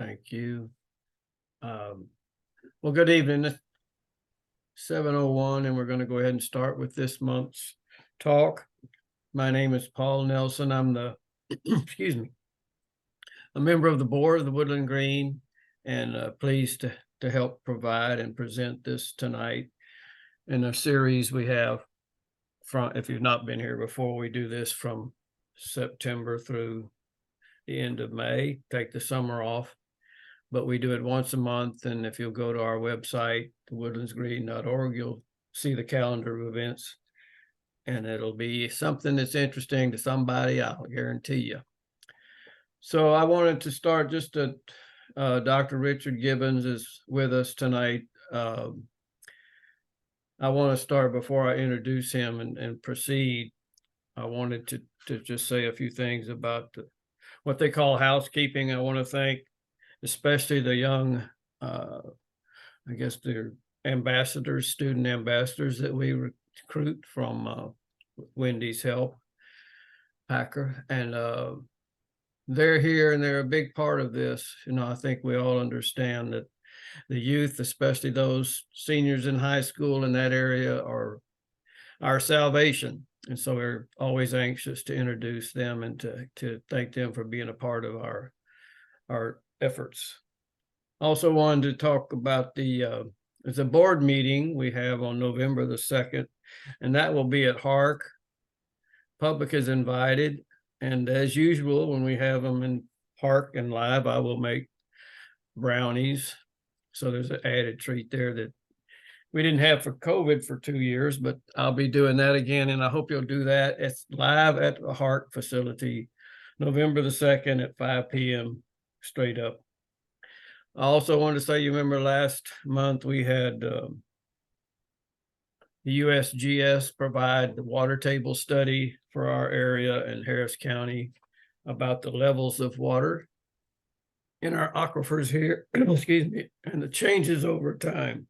Thank you. Well, good evening. It's 7:01, and we're going to go ahead and start with this month's talk. My name is Paul Nelson. I'm the, excuse me, a member of the board of the Woodland Green, and pleased to help provide and present this tonight in a series we have from, if you've not been here before, we do this from September through the end of May, take the summer off. But we do it once a month, and if you'll go to our website, woodlandsgreen.org, you'll see the calendar of events, and it'll be something that's interesting to somebody, I'll guarantee you. So I wanted to start just at Dr. Richard Gibbons is with us tonight. I want to start before I introduce him and proceed. I wanted to just say a few things about what they call housekeeping. I want to thank especially the young, I guess they're ambassadors, student ambassadors that we recruit from Wendy's help, Packer, and they're here and they're a big part of this. You know, I think we all understand that the youth, especially those seniors in high school in that area, are our salvation. And so we're always anxious to introduce them and to thank them for being a part of our efforts. Also wanted to talk about it's a board meeting we have on November the 2nd, and that will be at Hark. Public is invited, and as usual, when we have them in Hark and live, I will make brownies. So there's an added treat there that we didn't have for COVID for 2 years, but I'll be doing that again, and I hope you'll do that. It's live at the Hark facility, November the 2nd at 5 p.m. straight up. I also want to say, you remember last month we had the USGS provide the water table study for our area in Harris County about the levels of water in our aquifers here, excuse me, and the changes over time.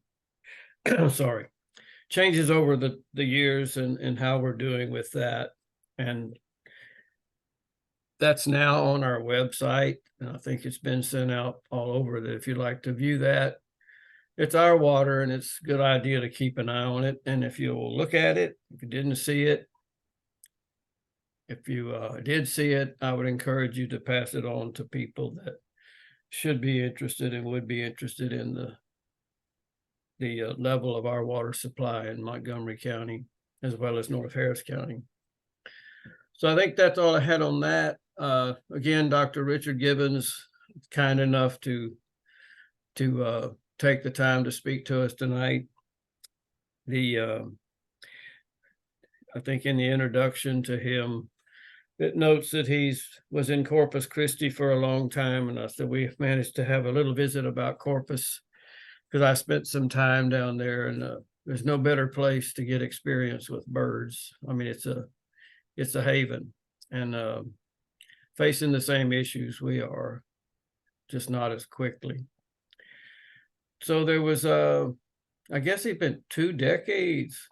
Sorry, changes over the years and how we're doing with that. And that's now on our website. And I think it's been sent out all over that if you'd like to view that. It's our water, and it's a good idea to keep an eye on it. And if you'll look at it, if you didn't see it, if you did see it, I would encourage you to pass it on to people that should be interested and would be interested in the level of our water supply in Montgomery County, as well as North Harris County. So I think that's all I had on that. Again, Dr. Richard Gibbons, kind enough to take the time to speak to us tonight. I think in the introduction to him, it notes that was in Corpus Christi for a long time, and I said we've managed to have a little visit about Corpus because I spent some time down there, and there's no better place to get experience with birds. I mean, it's a haven, and facing the same issues we are, just not as quickly. So there was I guess it's been 2 decades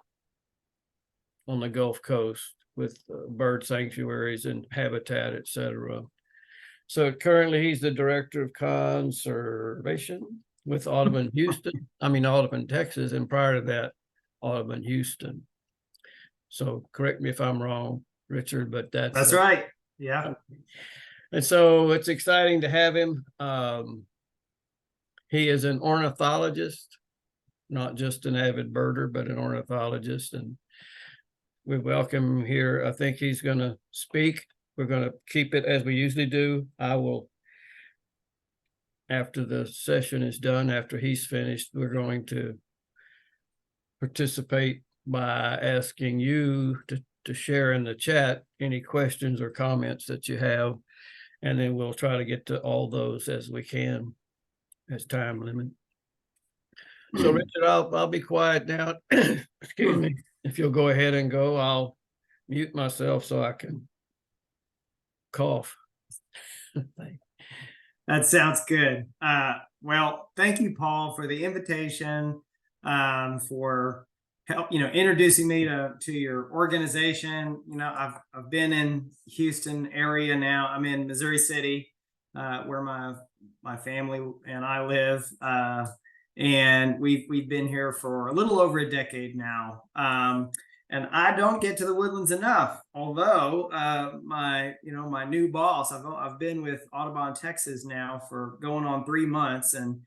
on the Gulf Coast with bird sanctuaries and habitat, etc. So currently he's the director of conservation with Audubon Texas, and prior to that, Audubon Houston. So correct me if I'm wrong, Richard, but that's right. Yeah. And so it's exciting to have him. He is an ornithologist, not just an avid birder, but an ornithologist. And we welcome him here. I think he's going to speak. We're going to keep it as we usually do. I will, after the session is done, after he's finished, we're going to participate by asking you to share in the chat any questions or comments that you have. And then we'll try to get to all those as we can as time limit. So Richard, I'll be quiet now. Excuse me. If you'll go ahead and go, I'll mute myself so I can cough. That sounds good. Well, thank you, Paul, for the invitation, for help, introducing me to your organization. I've been in Houston area now. I'm in Missouri City, where my my family and I live. And we've been here for a little over a decade now. And I don't get to the Woodlands enough. Although my new boss, I've been with Audubon Texas now for going on 3 months, and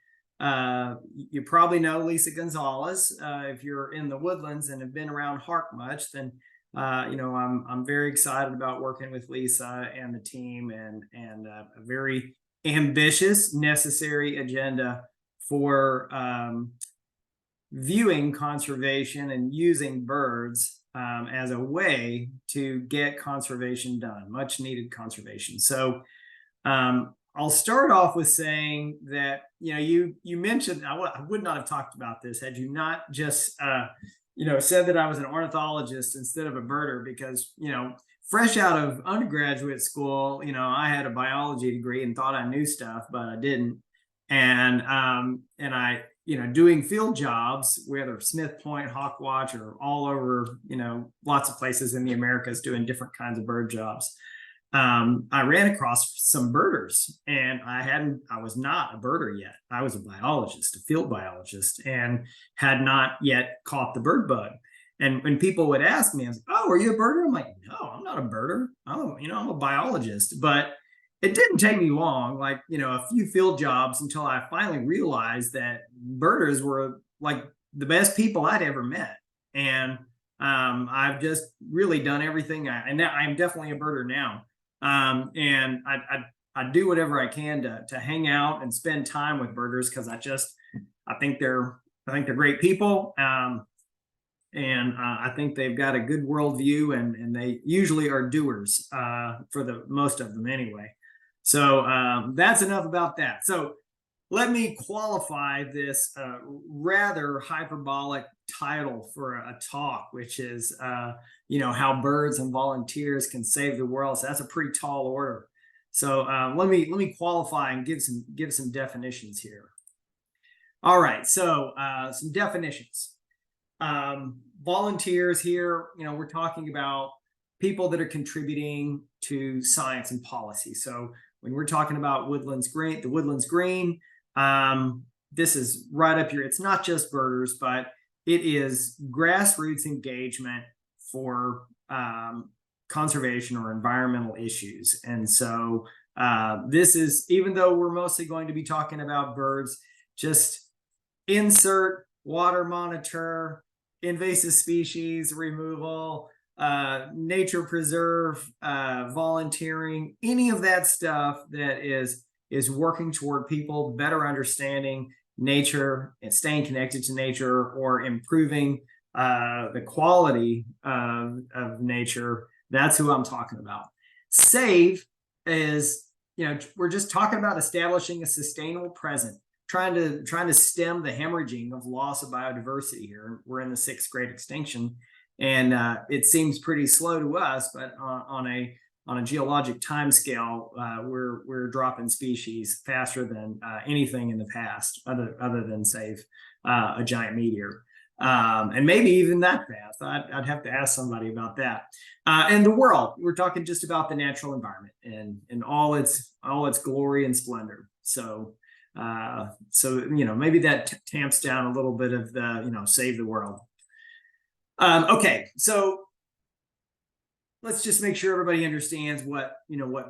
you probably know Lisa Gonzalez. If you're in the Woodlands and have been around Hark much, then I'm very excited about working with Lisa and the team, and a very ambitious, necessary agenda for viewing conservation and using birds as a way to get conservation done, much needed conservation. So I'll start off with saying that, you mentioned, I would not have talked about this had you not just, said that I was an ornithologist instead of a birder, because, fresh out of undergraduate school, I had a biology degree and thought I knew stuff, but I didn't. And I, doing field jobs, whether Smith Point, Hawkwatch, or all over, lots of places in the Americas doing different kinds of bird jobs. I ran across some birders, and I was not a birder yet. I was a biologist, a field biologist, and had not yet caught the bird bug. And when people would ask me, I was like, "Oh, are you a birder?" I'm like, "No, I'm not a birder. I'm a biologist." But it didn't take me long, like, a few field jobs, until I finally realized that birders were like the best people I'd ever met. And I've just really done everything. And now I'm definitely a birder now. And I do whatever I can to hang out and spend time with birders, because I think they're great people. And I think they've got a good worldview, and they usually are doers, for the most of them anyway. So that's enough about that. So let me qualify this rather hyperbolic title for a talk, which is, how birds and volunteers can save the world. So that's a pretty tall order. So let me qualify and give some definitions here. All right, so some definitions. Volunteers here, we're talking about people that are contributing to science and policy. So when we're talking about Woodlands Green, the Woodlands Green, this is right up here. It's not just birders, but it is grassroots engagement for conservation or environmental issues. And so this is, even though we're mostly going to be talking about birds, just insert water monitor, invasive species removal, nature preserve, volunteering, any of that stuff that is working toward people better understanding nature and staying connected to nature, or improving the quality of nature. That's who I'm talking about. Save is, we're just talking about establishing a sustainable present, trying to stem the hemorrhaging of loss of biodiversity here. We're in the 6th great extinction, and it seems pretty slow to us, but on a geologic time scale, we're dropping species faster than anything in the past, other than, say, a giant meteor, and maybe even that fast. I'd have to ask somebody about that. And the world, we're talking just about the natural environment and all its glory and splendor. So maybe that tamps down a little bit of the save the world. Okay, so let's just make sure everybody understands what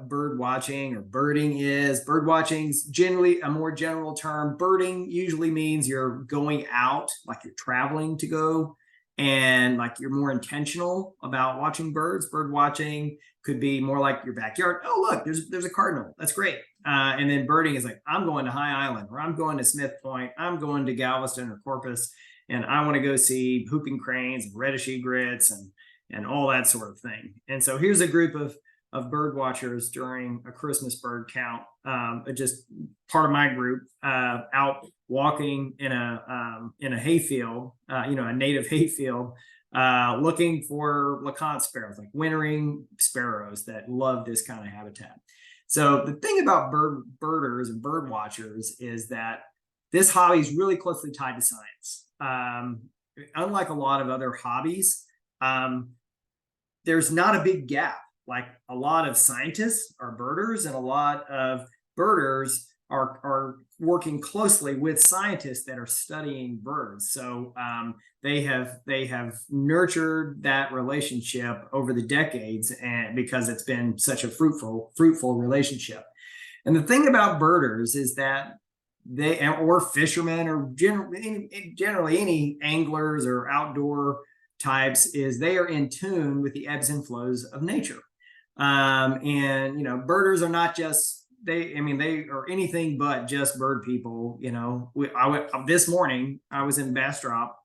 bird watching or birding is. Bird watching is generally a more general term. Birding usually means you're going out, like you're traveling to go, and like you're more intentional about watching birds. Bird watching could be more like your backyard. Oh, look, there's a cardinal. That's great. And then birding is like, I'm going to High Island, or I'm going to Smith Point, I'm going to Galveston or Corpus, and I want to go see whooping cranes, reddish egrets, and all that sort of thing. And so here's a group of bird watchers during a Christmas bird count, just part of my group, out walking in a hayfield, a native hayfield, looking for LeConte sparrows, like wintering sparrows that love this kind of habitat. So the thing about birders and bird watchers is that this hobby is really closely tied to science. Unlike a lot of other hobbies, there's not a big gap. Like a lot of scientists are birders, and a lot of birders are working closely with scientists that are studying birds. So they have nurtured that relationship over the decades, and because it's been such a fruitful relationship. And the thing about birders is that they, or fishermen, or generally any anglers or outdoor types, is they are in tune with the ebbs and flows of nature. And birders are not just they are anything but just bird people. This morning I was in Bastrop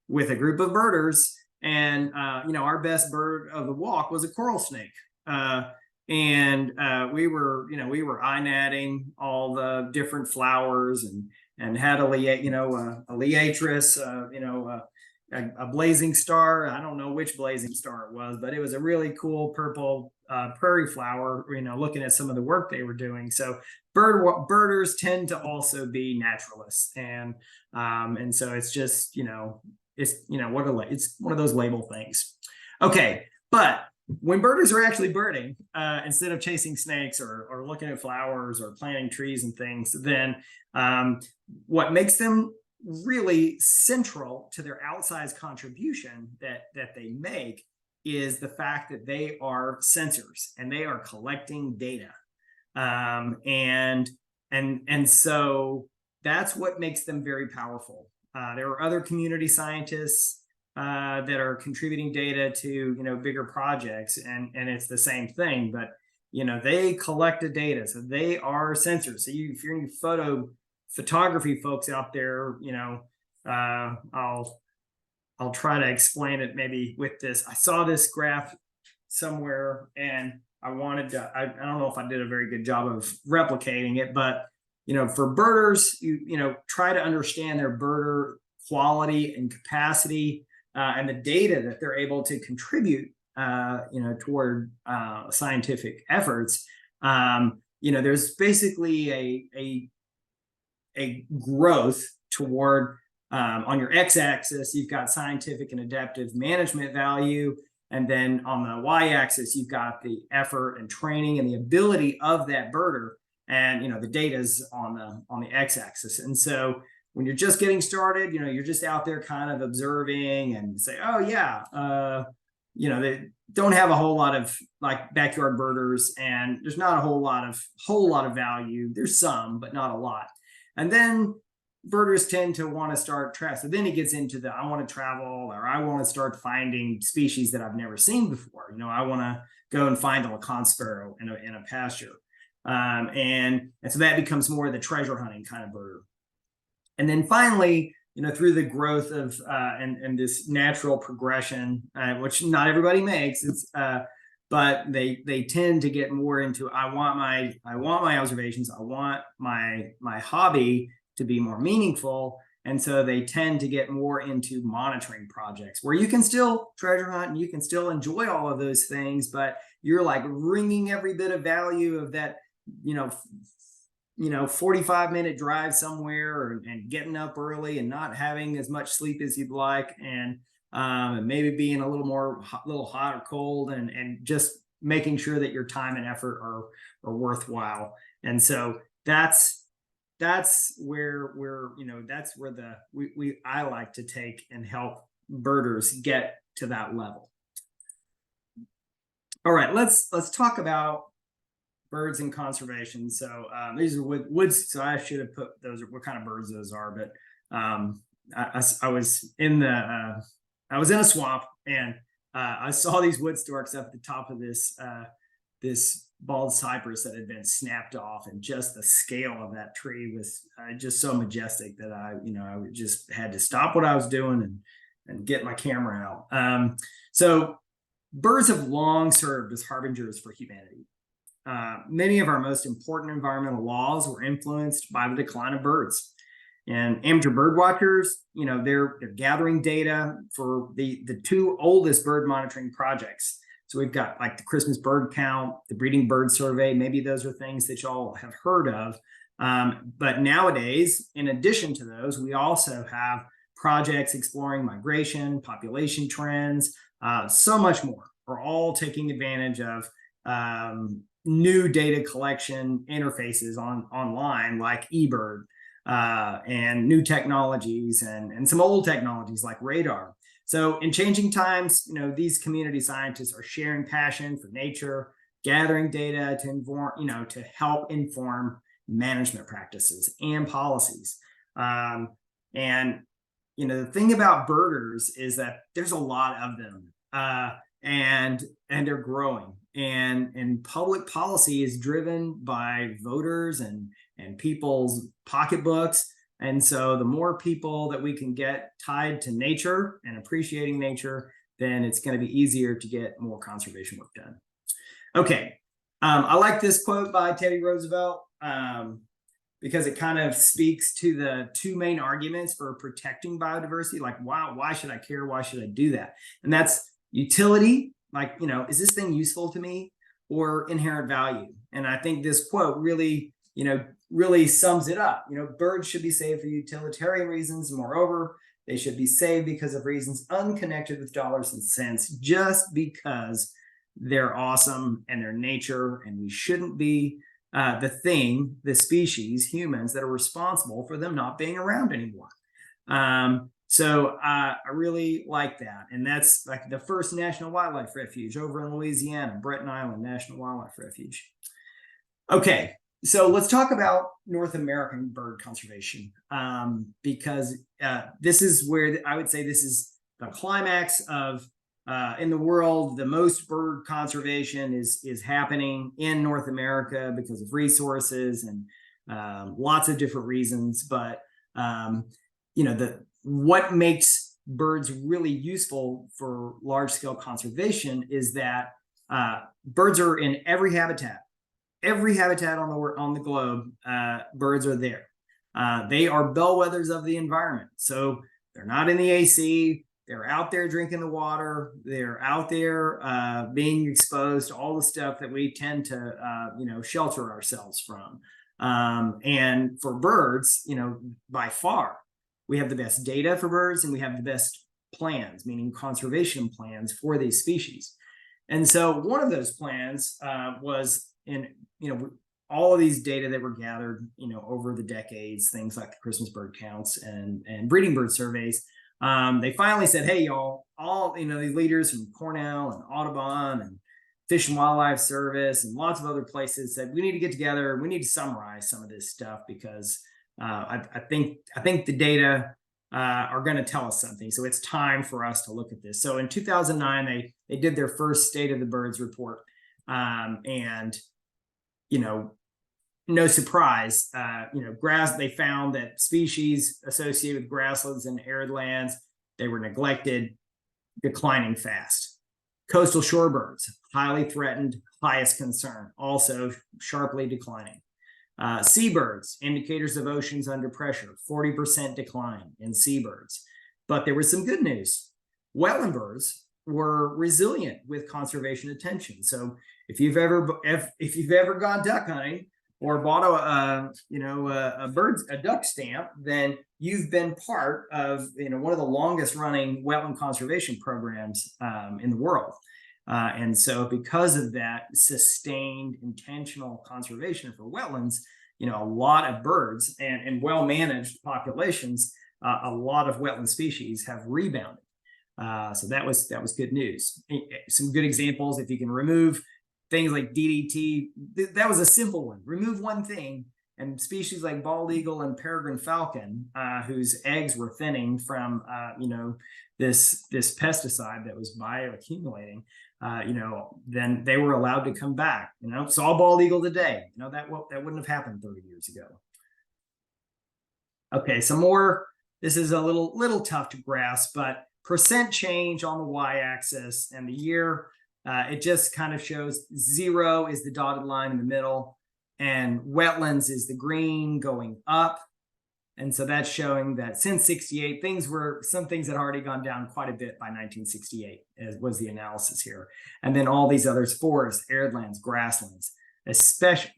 with a group of birders, and our best bird of the walk was a coral snake. And we were eye natting all the different flowers, and had a liatris, a blazing star. I don't know which blazing star it was, but it was a really cool purple prairie flower, looking at some of the work they were doing. So birders tend to also be naturalists. And so it's just, it's one of those label things. Okay. But when birders are actually birding, instead of chasing snakes or looking at flowers or planting trees and things, then what makes them really central to their outsized contribution that they make is the fact that they are sensors and they are collecting data. And so that's what makes them very powerful. There are other community scientists that are contributing data to bigger projects, and it's the same thing, but they collect the data, so they are sensors. So if you're any photography folks out there, I'll try to explain it maybe with this. I saw this graph somewhere, and I wanted to, I don't know if I did a very good job of replicating it, but for birders, try to understand their birder quality and capacity, and the data that they're able to contribute toward scientific efforts. There's basically a growth toward, on your x-axis, you've got scientific and adaptive management value. And then on the y-axis, you've got the effort and training and the ability of that birder. And, the data's on the x-axis. And so when you're just getting started, you're just out there kind of observing and say, oh yeah, they don't have a whole lot of like backyard birders, and there's not a whole lot of value. There's some, but not a lot. And then birders tend to want to start travel. So then it gets into I want to travel, or I want to start finding species that I've never seen before. I want to go and find a lacan sparrow in a pasture. And so that becomes more of the treasure hunting kind of bird. And then finally, through the growth of and this natural progression, which not everybody makes, but they tend to get more into, I want my observations, I want my hobby to be more meaningful. And so they tend to get more into monitoring projects where you can still treasure hunt and you can still enjoy all of those things, but you're like wringing every bit of value of that, 45-minute drive somewhere, and getting up early and not having as much sleep as you'd like, and maybe being a little hot or cold, and just making sure that your time and effort are worthwhile. And so that's where I like to take and help birders get to that level. All right, let's talk about birds and conservation. So these are woods. So I should have put those, what kind of birds those are, but I was in a swamp, and I saw these wood storks up at the top of this bald cypress that had been snapped off, and just the scale of that tree was just so majestic that I just had to stop what I was doing and get my camera out. So birds have long served as harbingers for humanity. Many of our most important environmental laws were influenced by the decline of birds. And amateur bird watchers, they're gathering data for the two oldest bird monitoring projects. So we've got like the Christmas bird count, the breeding bird survey. Maybe those are things that y'all have heard of. But nowadays, in addition to those, we also have projects exploring migration, population trends, so much more. We're all taking advantage of new data collection interfaces online like eBird, and new technologies and some old technologies like radar. So in changing times, these community scientists are sharing passion for nature, gathering data to inform, to help inform management practices and policies. And the thing about birders is that there's a lot of them, and they're growing. And public policy is driven by voters and people's pocketbooks. And so the more people that we can get tied to nature and appreciating nature, then it's going to be easier to get more conservation work done. Okay. I like this quote by Teddy Roosevelt, because it kind of speaks to the two main arguments for protecting biodiversity. Like, wow, why should I care? Why should I do that? And that's utility. Like, is this thing useful to me, or inherent value? And I think this quote really, really sums it up. Birds should be saved for utilitarian reasons. Moreover, they should be saved because of reasons unconnected with dollars and cents, just because they're awesome and they're nature, and we shouldn't be the species, humans, that are responsible for them not being around anymore. So I really like that. And that's like the first National Wildlife Refuge over in Louisiana, Breton Island National Wildlife Refuge. Okay, so let's talk about North American bird conservation, because this is where I would say this is the climax of, in the world, the most bird conservation is happening in North America because of resources and lots of different reasons. But what makes birds really useful for large-scale conservation is that birds are in every habitat on the globe. Birds are there. They are bellwethers of the environment. So they're not in the AC. They're out there drinking the water. They're out there being exposed to all the stuff that we tend to, shelter ourselves from. And for birds, by far, we have the best data for birds, and we have the best plans, meaning conservation plans for these species. And so one of those plans was in, all of these data that were gathered, over the decades, things like the Christmas bird counts and breeding bird surveys. They finally said, hey, y'all, all, these leaders from Cornell and Audubon and Fish and Wildlife Service and lots of other places said, we need to get together. We need to summarize some of this stuff, because I think the data are going to tell us something. So it's time for us to look at this. So in 2009, they did their first State of the Birds report. And, no surprise, they found that species associated with grasslands and arid lands, they were neglected, declining fast. Coastal shorebirds, highly threatened, highest concern, also sharply declining. Seabirds, indicators of oceans under pressure, 40% decline in seabirds. But there was some good news. Wetland birds were resilient with conservation attention. So if you've ever gone duck hunting or bought a duck stamp, then you've been part of one of the longest running wetland conservation programs in the world. And so because of that sustained intentional conservation for wetlands, a lot of birds and well-managed populations, a lot of wetland species have rebounded. So that was good news. Some good examples, if you can remove things like DDT, that was a simple one. Remove one thing, and species like bald eagle and peregrine falcon, whose eggs were thinning from this pesticide that was bioaccumulating, then they were allowed to come back. Saw bald eagle today. That wouldn't have happened 30 years ago. Okay, some more. This is a little tough to grasp, but percent change on the y-axis and the year. It just kind of shows 0 is the dotted line in the middle, and wetlands is the green going up. And so that's showing that since 68, some things had already gone down quite a bit by 1968, as was the analysis here. And then all these others, forests, arid lands, grasslands, especially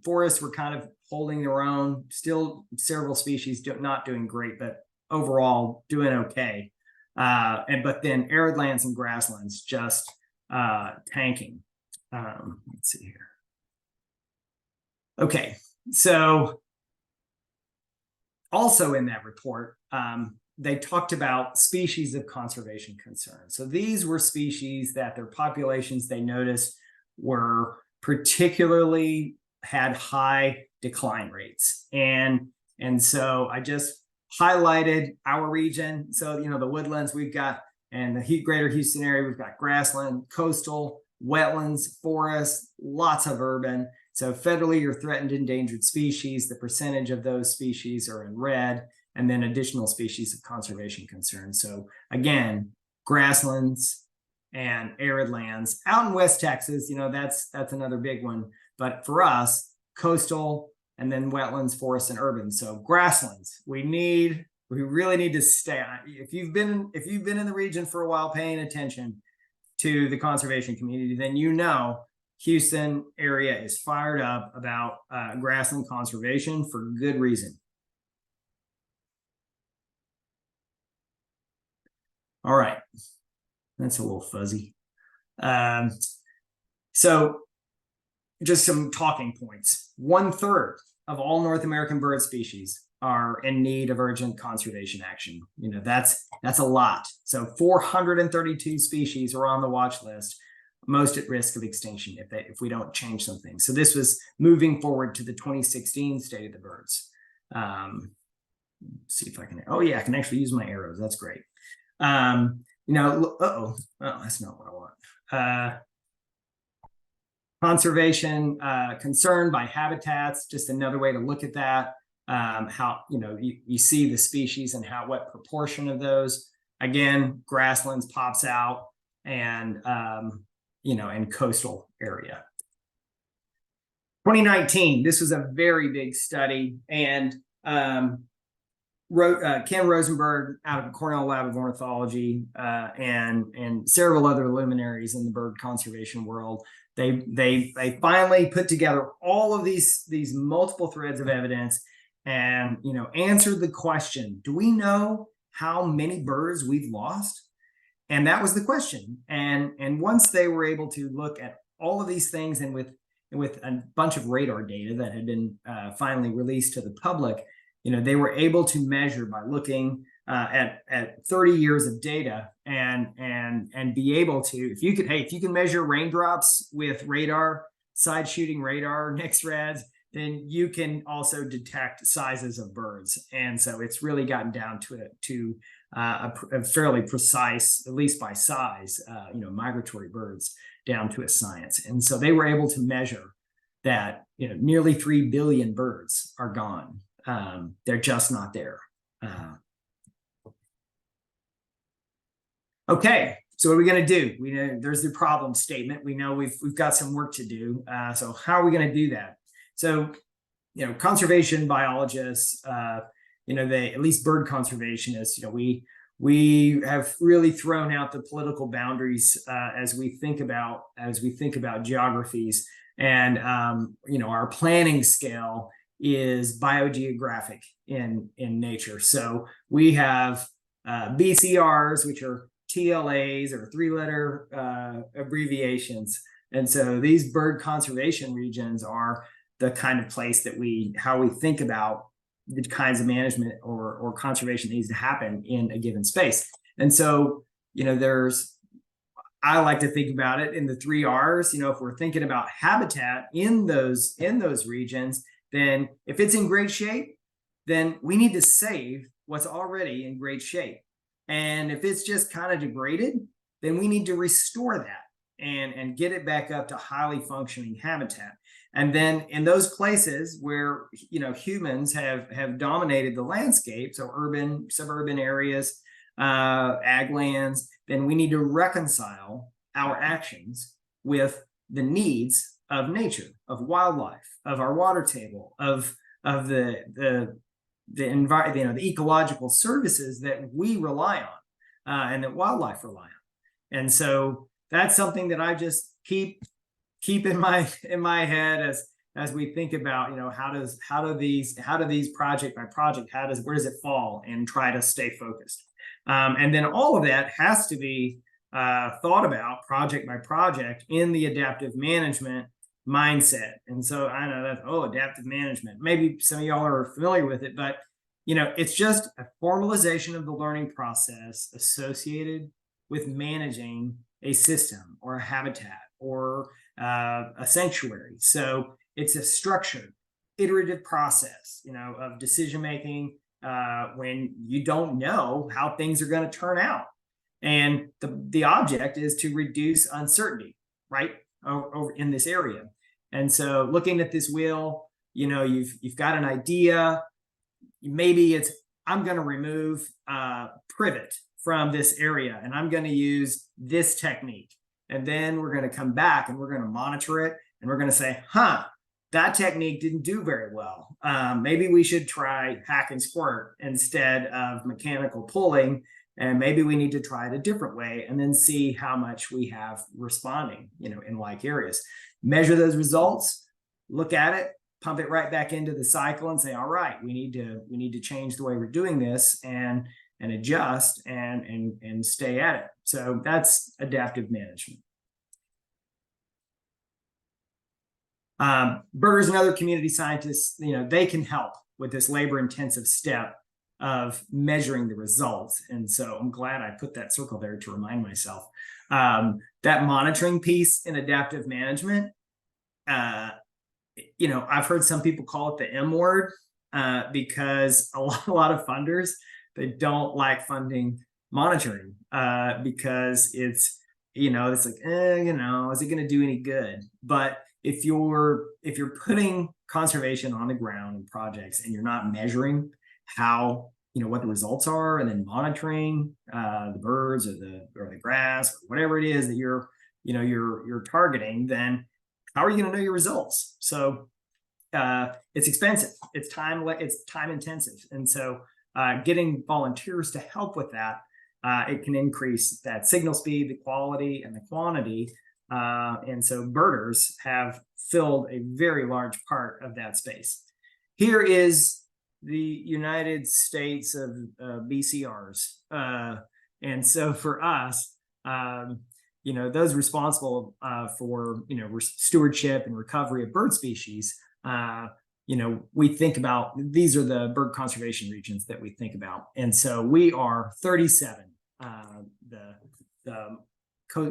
forests were kind of holding their own, still several species not doing great, but overall doing okay. But then arid lands and grasslands just tanking. Let's see here. Okay, so also in that report, they talked about species of conservation concern. So these were species that their populations, they noticed, were particularly had high decline rates. And so I just highlighted our region. So, you know, the woodlands we've got, and the greater Houston area, we've got grassland, coastal, wetlands, forests, lots of urban. So federally or threatened endangered species, the percentage of those species are in red, and then additional species of conservation concern. So again, grasslands and arid lands out in West Texas, you know, that's another big one. But for us, coastal, and then wetlands, forests, and urban. So grasslands, we really need to stay. If you've been in the region for a while, paying attention to the conservation community, then you know Houston area is fired up about grassland conservation for good reason. All right, that's a little fuzzy. So just some talking points. 1/3 of all North American bird species are in need of urgent conservation action. You know, that's a lot. So 432 species are on the watch list, most at risk of extinction if we don't change something. So this was moving forward to the 2016 State of the Birds. See if I can, oh yeah, I can actually use my arrows. That's great. You know, oh, that's not what I want. Conservation concern by habitats, just another way to look at that. How, you know, you see the species and what proportion of those. Again, grasslands pops out, and you know, and coastal area. 2019, this was a very big study, and Ken Rosenberg out of the Cornell Lab of Ornithology and several other luminaries in the bird conservation world. They finally put together all of these multiple threads of evidence, and, you know, answered the question: do we know how many birds we've lost? And that was the question. And once they were able to look at all of these things, and with a bunch of radar data that had been finally released to the public, you know, they were able to measure by looking at 30 years of data, and be able to, if you can measure raindrops with radar, side shooting radar, next rads, then you can also detect sizes of birds. And so it's really gotten down to a fairly precise, at least by size, you know, migratory birds down to a science. And so they were able to measure that, you know, nearly 3 billion birds are gone. They're just not there. Okay, so what are we going to do? We know there's the problem statement. We know we've got some work to do. So how are we going to do that? So, you know, conservation biologists, you know, at least bird conservationists, you know, we have really thrown out the political boundaries as we think about geographies, and you know, our planning scale is biogeographic in nature. So we have BCRs, which are TLAs, or 3-letter abbreviations. And so these bird conservation regions are the kind of place that how we think about the kinds of management or conservation that needs to happen in a given space. And so, you know, I like to think about it in the 3 R's. You know, if we're thinking about habitat in those regions, then if it's in great shape, then we need to save what's already in great shape. And if it's just kind of degraded, then we need to restore that and get it back up to highly functioning habitat. And then in those places where, you know, humans have dominated the landscape, so urban, suburban areas, ag lands, then we need to reconcile our actions with the needs of nature, of wildlife, of our water table, of the environment, you know, the ecological services that we rely on, and that wildlife rely on. And so that's something that I just keep in my head as we think about, you know, how do these project by project, where does it fall, and try to stay focused. And then all of that has to be thought about project by project in the adaptive management mindset. And so I know that, oh, adaptive management, maybe some of y'all are familiar with it, but it's just a formalization of the learning process associated with managing a system or a habitat or a sanctuary. So it's a structured, iterative process, of decision making when you don't know how things are going to turn out. And the object is to reduce uncertainty, right, over in this area. And so looking at this wheel, you've got an idea. Maybe it's, I'm going to remove privet from this area and I'm going to use this technique. And then we're going to come back and we're going to monitor it. And we're going to say, that technique didn't do very well. Maybe we should try hack and squirt instead of mechanical pulling. And maybe we need to try it a different way and then see how much we have responding, in like areas. Measure those results, look at it, pump it right back into the cycle and say, all right, we need to change the way we're doing this and adjust and stay at it. So that's adaptive management. Birders and other community scientists, they can help with this labor-intensive step of measuring the results. And so I'm glad I put that circle there to remind myself. That monitoring piece in adaptive management, I've heard some people call it the M word because a lot of funders, they don't like funding monitoring because it's like, is it going to do any good? But if you're putting conservation on the ground in projects and you're not measuring how, what the results are, and then monitoring the birds or the grass or whatever it is that you're targeting, then how are you going to know your results? So it's expensive, it's time intensive. And so getting volunteers to help with that, it can increase that signal speed, the quality, and the quantity. And so birders have filled a very large part of that space. Here is the United States of BCRs. And so for us, those responsible for, stewardship and recovery of bird species, we think about, these are the bird conservation regions that we think about. And so we are 37, the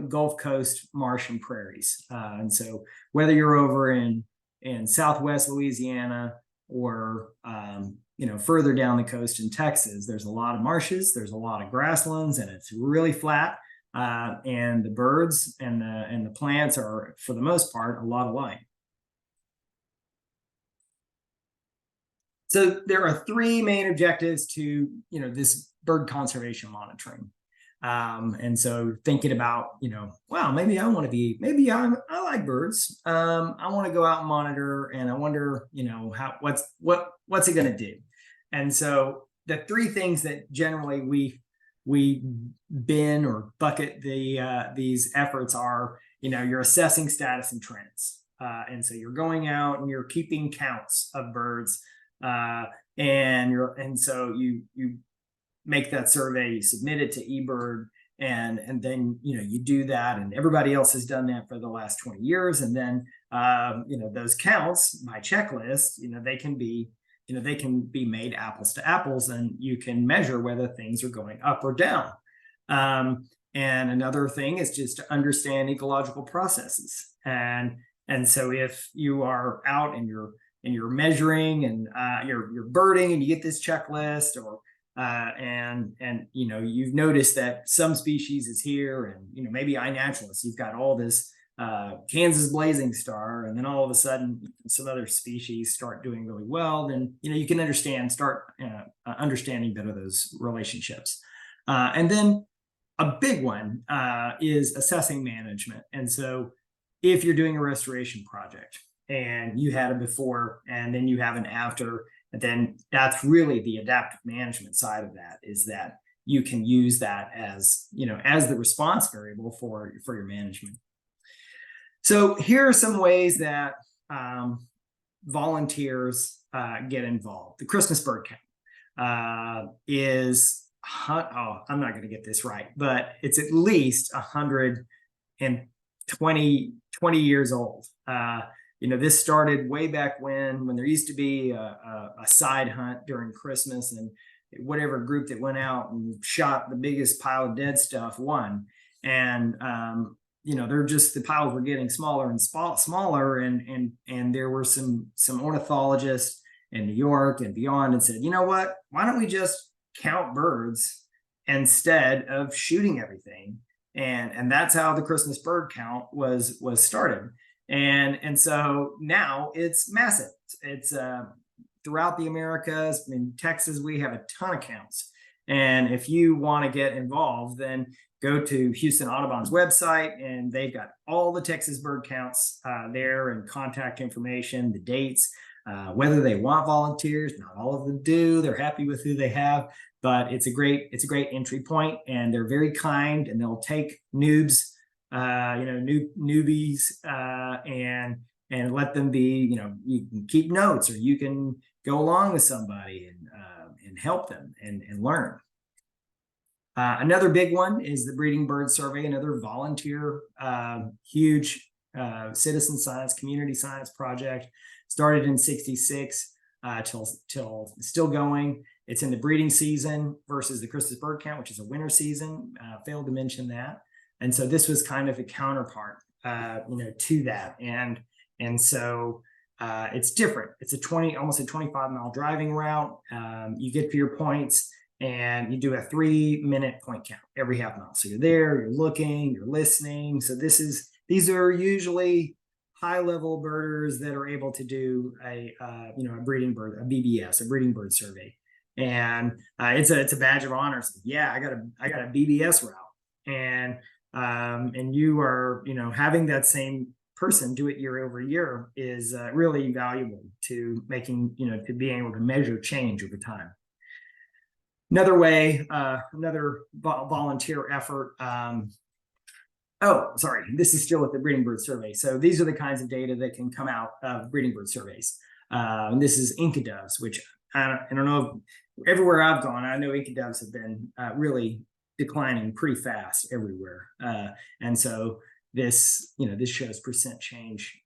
Gulf Coast marsh and prairies. And so whether you're over in Southwest Louisiana or, further down the coast in Texas, there's a lot of marshes, there's a lot of grasslands, and it's really flat. And the birds and the plants are, for the most part, a lot alike. So there are three main objectives to, this bird conservation monitoring. And so thinking about, wow, maybe I like birds. I want to go out and monitor, and I wonder, what's it going to do? And so the three things that generally we bin or bucket these efforts are, you're assessing status and trends. And so you're going out and you're keeping counts of birds, and so you make that survey, you submit it to eBird, and then you do that, and everybody else has done that for the last 20 years. And then those counts by checklist, they can be made apples to apples, and you can measure whether things are going up or down. And another thing is just to understand ecological processes. And so if you are out and you're measuring and you're birding and you get this checklist, or and you've noticed that some species is here, and maybe iNaturalist, you've got all this Kansas blazing star, and then all of a sudden some other species start doing really well, then you can start understanding better those relationships. And then a big one is assessing management. And so if you're doing a restoration project and you had a before and then you have an after, and then that's really the adaptive management side of that, is that you can use that as the response variable for your management. So here are some ways that volunteers get involved. The Christmas bird count is, I'm not going to get this right, but it's at least 120 years old. this started way back when there used to be a side hunt during Christmas, and whatever group that went out and shot the biggest pile of dead stuff won. And they're just, the piles were getting smaller and smaller, and there were some ornithologists in New York and beyond, and said, you know what, why don't we just count birds instead of shooting everything? And that's how the Christmas bird count was started. And so now it's massive. It's throughout the Americas. In Texas, we have a ton of counts. And if you want to get involved, then go to Houston Audubon's website, and they've got all the Texas bird counts there, and contact information, the dates, whether they want volunteers. Not all of them do. They're happy with who they have, but it's a great entry point, and they're very kind, and they'll take noobs, newbies, and let them be, you can keep notes, or you can go along with somebody and help them and learn. Another big one is the Breeding Bird Survey, another volunteer, huge citizen science, community science project. Started in '66 till still going. It's in the breeding season versus the Christmas bird count, which is a winter season. Failed to mention that. And so this was kind of a counterpart, to that. And so it's different. It's almost a 25-mile driving route. You get to your points, and you do a 3-minute point count every half mile. So you're there, you're looking, you're listening. So these are usually high-level birders that are able to do a breeding bird, a BBS, a breeding bird survey. And it's a badge of honor. So, yeah, I got a BBS route. And you are, having that same person do it year over year is really valuable to making, to being able to measure change over time. Another way, another volunteer effort. This is still with the breeding bird survey. So these are the kinds of data that can come out of breeding bird surveys. And this is Inca doves, which I don't know, everywhere I've gone, I know Inca doves have been really declining pretty fast everywhere. And so this shows percent change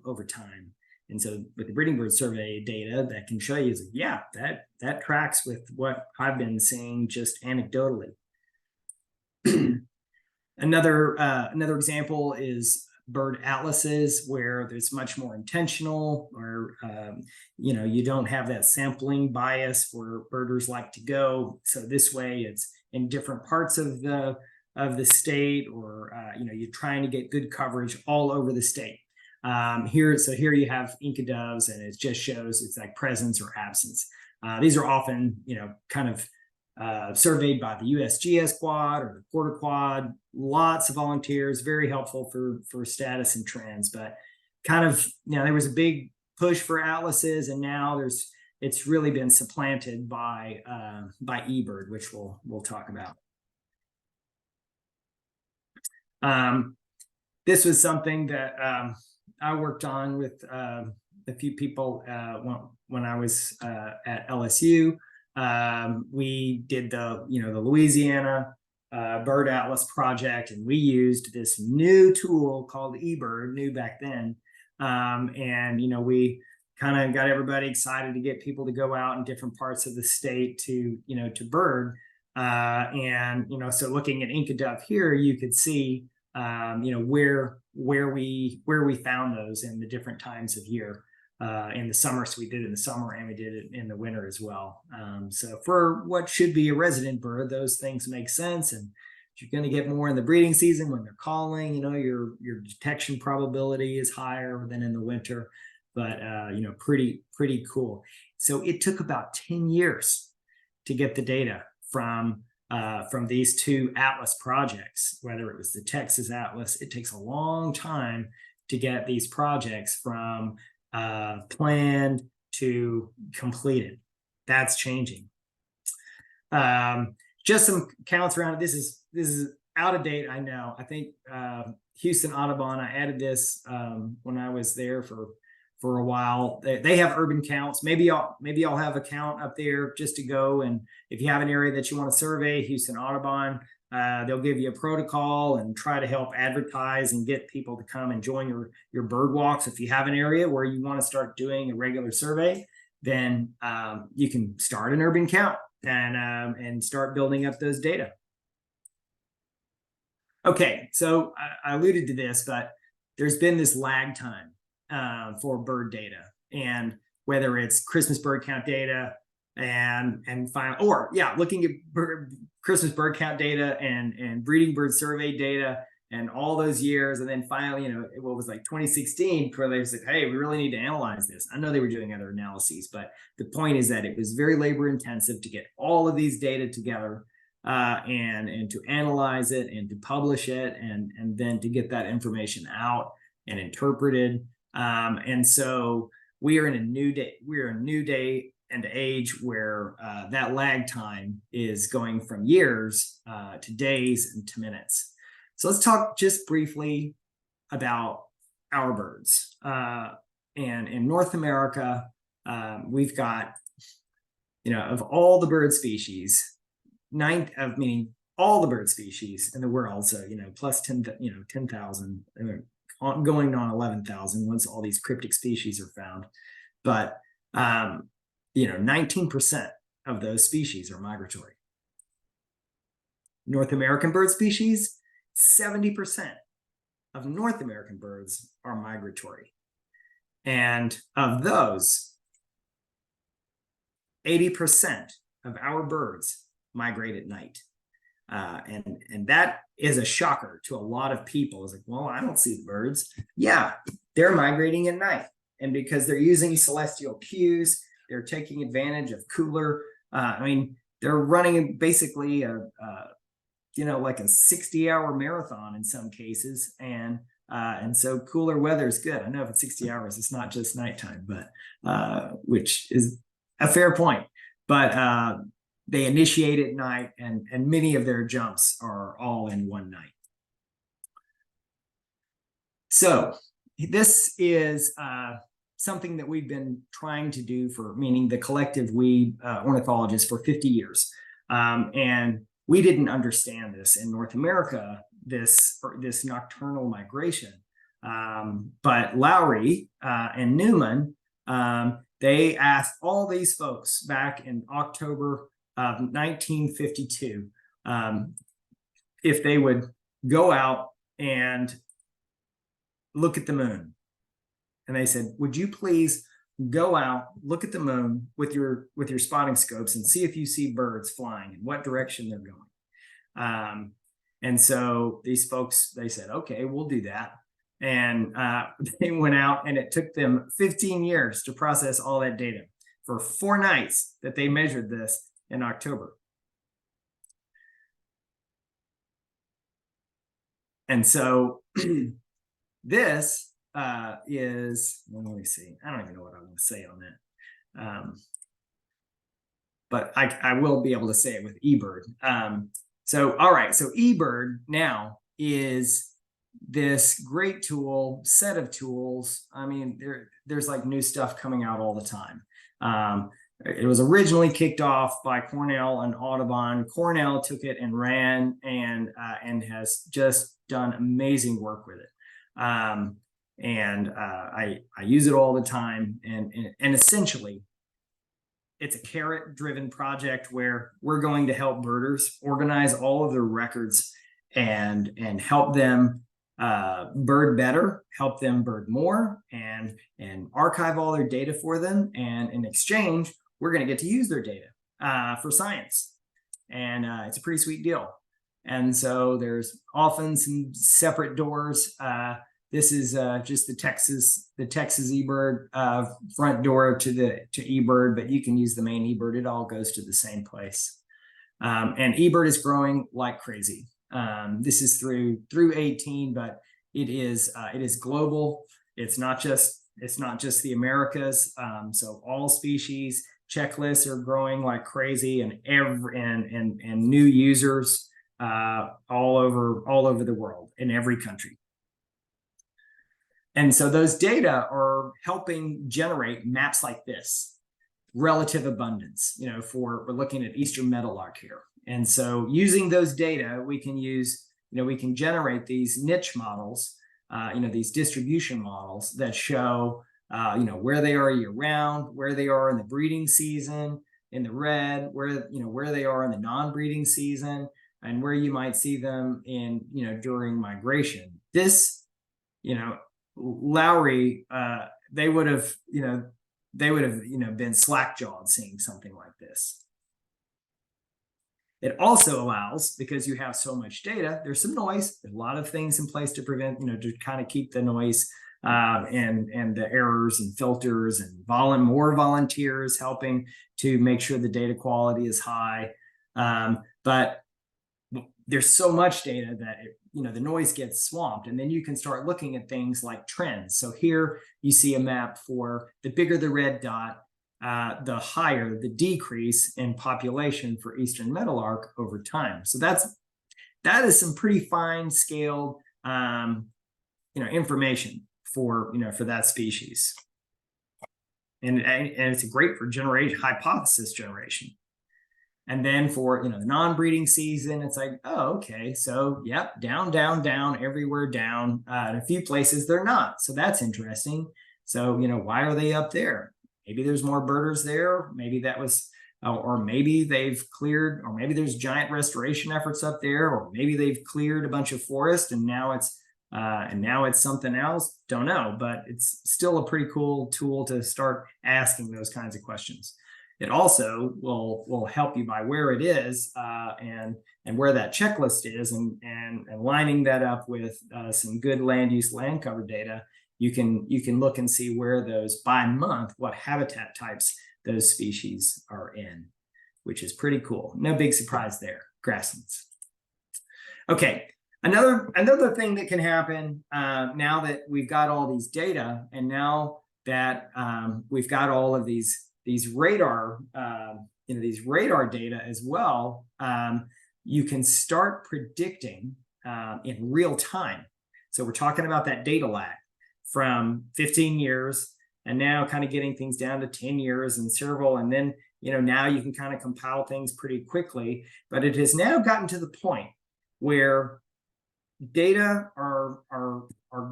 over time. And so with the breeding bird survey data, that can show you, that tracks with what I've been seeing just anecdotally. Another example is bird atlases, where there's much more intentional, or you don't have that sampling bias where birders like to go. So this way, it's in different parts of the state, or you're trying to get good coverage all over the state. Here you have Inca doves, and it just shows it's like presence or absence. These are often kind of surveyed by the USGS quad or the Porter quad. Lots of volunteers, very helpful for status and trends. But kind of there was a big push for atlases, and now it's really been supplanted by eBird, which we'll talk about. This was something that I worked on with a few people when I was at LSU. We did the Louisiana Bird Atlas project, and we used this new tool called eBird, new back then. And we kind of got everybody excited to get people to go out in different parts of the state to bird. So looking at Inca dove here, you could see where we found those in the different times of year. In the summer, so we did it in the summer, and we did it in the winter as well. So for what should be a resident bird, those things make sense. And you're going to get more in the breeding season when they're calling. Your detection probability is higher than in the winter, but pretty cool. So it took about 10 years to get the data from these two Atlas projects. Whether it was the Texas Atlas, it takes a long time to get these projects from planned to completed. That's changing. Just some counts around it. This is out of date, I know. I think Houston Audubon, I added this when I was there for a while. They have urban counts. Maybe I'll have a count up there just to go. And if you have an area that you want to survey, Houston Audubon They'll give you a protocol and try to help advertise and get people to come and join your bird walks. If you have an area where you want to start doing a regular survey, then you can start an urban count and start building up those data. Okay, so I alluded to this, but there's been this lag time for bird data, and whether it's Christmas bird count data and final, or looking at Christmas bird count data and breeding bird survey data and all those years, and then finally, what was like 2016, where they said, hey, we really need to analyze this. I know they were doing other analyses, but the point is that it was very labor intensive to get all of these data together and to analyze it and to publish it and then to get that information out and interpreted. And so we are in a new day. We're a new day and age where that lag time is going from years to days and to minutes. So let's talk just briefly about our birds. And in North America, we've got, of all the bird species, meaning all the bird species in the world. So, plus 10,000, going on 11,000 once all these cryptic species are found. But 19% of those species are migratory. North American bird species, 70% of North American birds are migratory. And of those, 80% of our birds migrate at night. And that is a shocker to a lot of people. It's like, well, I don't see the birds. Yeah, they're migrating at night. And because they're using celestial cues, they're taking advantage of cooler. They're running basically like a 60-hour marathon in some cases. And so cooler weather is good. I know if it's 60 hours, it's not just nighttime, but which is a fair point. But they initiate at night, and many of their jumps are all in one night. So this is something that we've been trying to do meaning the collective ornithologists, for 50 years. And we didn't understand this in North America, this nocturnal migration. But Lowry and Newman, they asked all these folks back in October of 1952 if they would go out and look at the moon. And they said, would you please go out, look at the moon with your spotting scopes and see if you see birds flying and what direction they're going. And so these folks, they said, okay, we'll do that. And they went out, and it took them 15 years to process all that data for 4 nights that they measured this in October. And so this is, well, let me see. I don't even know what I want to say on that. But I will be able to say it with eBird. So, all right. So eBird now is this great set of tools. There's like new stuff coming out all the time. It was originally kicked off by Cornell and Audubon. Cornell took it and ran and has just done amazing work with it. I use it all the time. And essentially, it's a carrot-driven project where we're going to help birders organize all of their records and help them bird better, help them bird more, and archive all their data for them. And in exchange, we're going to get to use their data for science. And it's a pretty sweet deal. And so there's often some separate doors. This is just the Texas eBird front door to eBird, but you can use the main eBird. It all goes to the same place. And eBird is growing like crazy. This is through 18, but it is global. It's not just the Americas. So all species checklists are growing like crazy, and new users all over the world in every country. And so those data are helping generate maps like this, relative abundance. We're looking at eastern meadowlark here, And so using those data, we can use, we can generate these niche models, these distribution models that show, where they are year round, where they are in the breeding season, in the red, where they are in the non-breeding season, and where you might see them in, during migration. This, Lowry, they would have, been slack-jawed seeing something like this. It also allows, because you have so much data, there's some noise. There's a lot of things in place to prevent, to kind of keep the noise and the errors and filters, and more volunteers helping to make sure the data quality is high. But there's so much data that the noise gets swamped, and then you can start looking at things like trends. So here you see a map for the bigger the red dot, the higher the decrease in population for eastern meadowlark over time. So that is some pretty fine scaled information for that species, and it's great for hypothesis generation. And then for the non-breeding season, it's like, oh, okay, so yep, down, everywhere down. In a few places they're not, so that's interesting. So why are they up there? Maybe there's more birders there. Maybe that was, or maybe they've cleared, or maybe there's giant restoration efforts up there, or maybe they've cleared a bunch of forest and now it's something else. Don't know, but it's still a pretty cool tool to start asking those kinds of questions. It also will help you by where it is and where that checklist is, and lining that up with some good land use land cover data. You can look and see where those, by month, what habitat types those species are in, which is pretty cool. No big surprise there, grasslands. Okay, another thing that can happen now that we've got all these data, and now that we've got all of these radar, these radar data as well, you can start predicting in real time. So we're talking about that data lag from 15 years, and now kind of getting things down to 10 years and several, and then now you can kind of compile things pretty quickly. But it has now gotten to the point where data are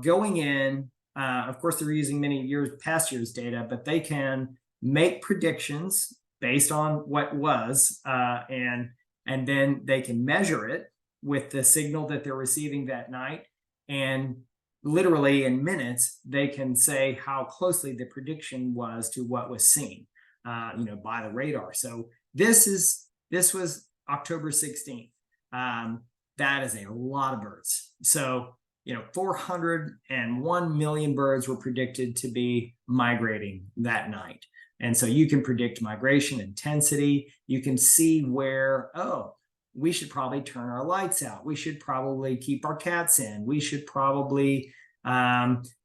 going in. Of course, they're using past years data, but they can make predictions based on what was, and then they can measure it with the signal that they're receiving that night, and literally in minutes they can say how closely the prediction was to what was seen by the radar. So this was October 16th. That is a lot of birds. So 401 million birds were predicted to be migrating that night. And so you can predict migration intensity. You can see where, oh, we should probably turn our lights out. We should probably keep our cats in. We should probably,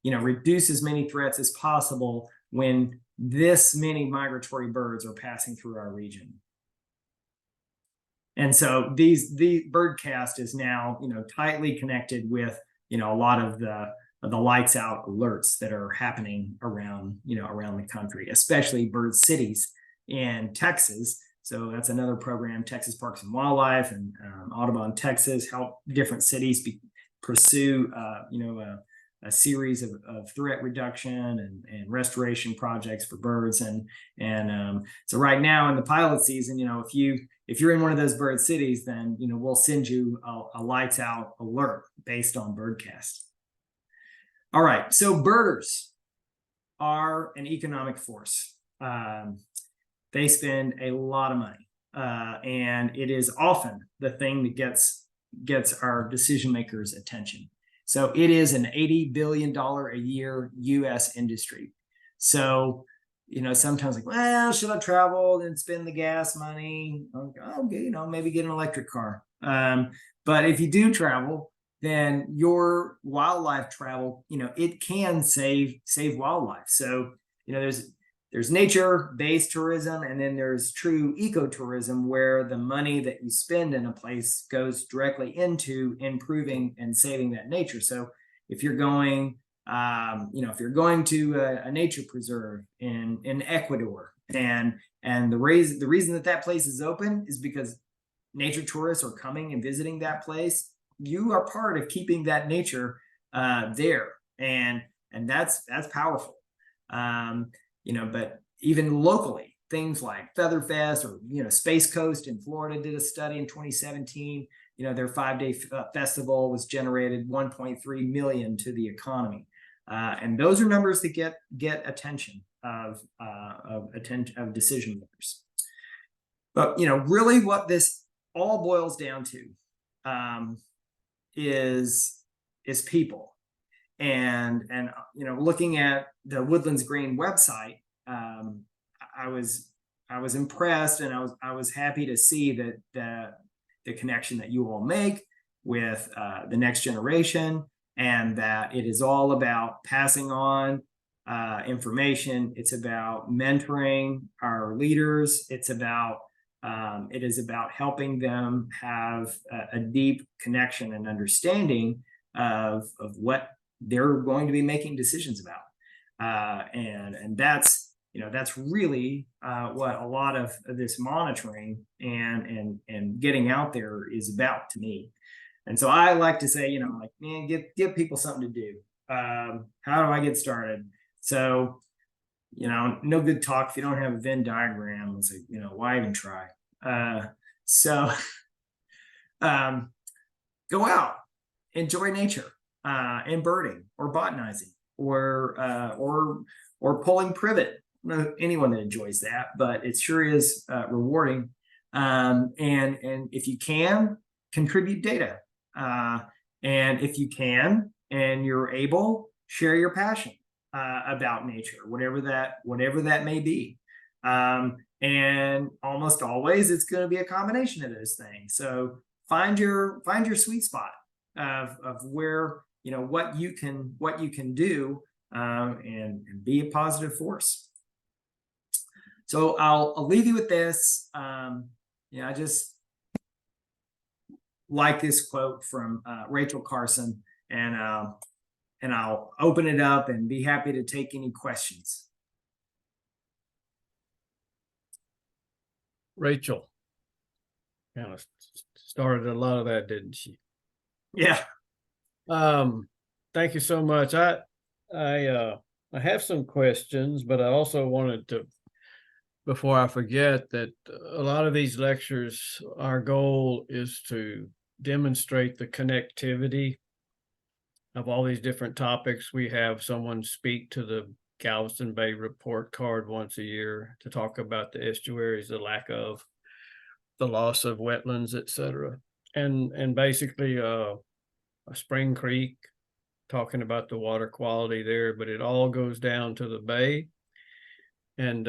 reduce as many threats as possible when this many migratory birds are passing through our region. And so the birdcast is now, tightly connected with, a lot of the lights out alerts that are happening around the country, especially bird cities in Texas. So that's another program. Texas Parks and Wildlife and Audubon Texas help different cities pursue a series of threat reduction and restoration projects for birds. And so right now in the pilot season, if you're in one of those bird cities, then we'll send you a lights out alert based on birdcast. All right, so birders are an economic force. They spend a lot of money, and it is often the thing that gets our decision makers' attention. So it is an $80 billion a year U.S. industry. So, sometimes like, well, should I travel and spend the gas money? Okay, maybe get an electric car. But if you do travel, then your wildlife travel, it can save wildlife. So, there's nature-based tourism, and then there's true ecotourism, where the money that you spend in a place goes directly into improving and saving that nature. So if you're going, to a nature preserve in Ecuador, and the reason that place is open is because nature tourists are coming and visiting that place, you are part of keeping that nature there, and that's powerful. But even locally, things like Featherfest or Space Coast in Florida did a study in 2017. Their 5-day festival was generated 1.3 million to the economy, and those are numbers that get attention of decision makers. But really, what this all boils down to is people. And looking at the Woodlands Green website, I was impressed, and I was happy to see that the connection that you all make with the next generation, and that it is all about passing on information. It's about mentoring our leaders. It is about helping them have a deep connection and understanding of what they're going to be making decisions about, and that's really what a lot of this monitoring and getting out there is about to me. And so I like to say, man, give people something to do. How do I get started? So, no good talk if you don't have a Venn diagram. It's like, why even try? So go out, enjoy nature, and birding, or botanizing, or pulling privet. I don't know anyone that enjoys that, but it sure is rewarding. And if you can, contribute data, and if you can and you're able, share your passion about nature, whatever that may be. And almost always it's going to be a combination of those things. So find your sweet spot of where what you can do, and be a positive force. So I'll leave you with this. I just like this quote from Rachel Carson, and I'll open it up and be happy to take any questions. Rachel kind of started a lot of that, didn't she? Yeah. Thank you so much. I have some questions, but I also wanted to, before I forget, that a lot of these lectures, our goal is to demonstrate the connectivity of all these different topics. We have someone speak to the Galveston Bay report card once a year to talk about the estuaries, the lack of, the loss of wetlands, etc. And basically a Spring Creek, talking about the water quality there, but it all goes down to the bay. And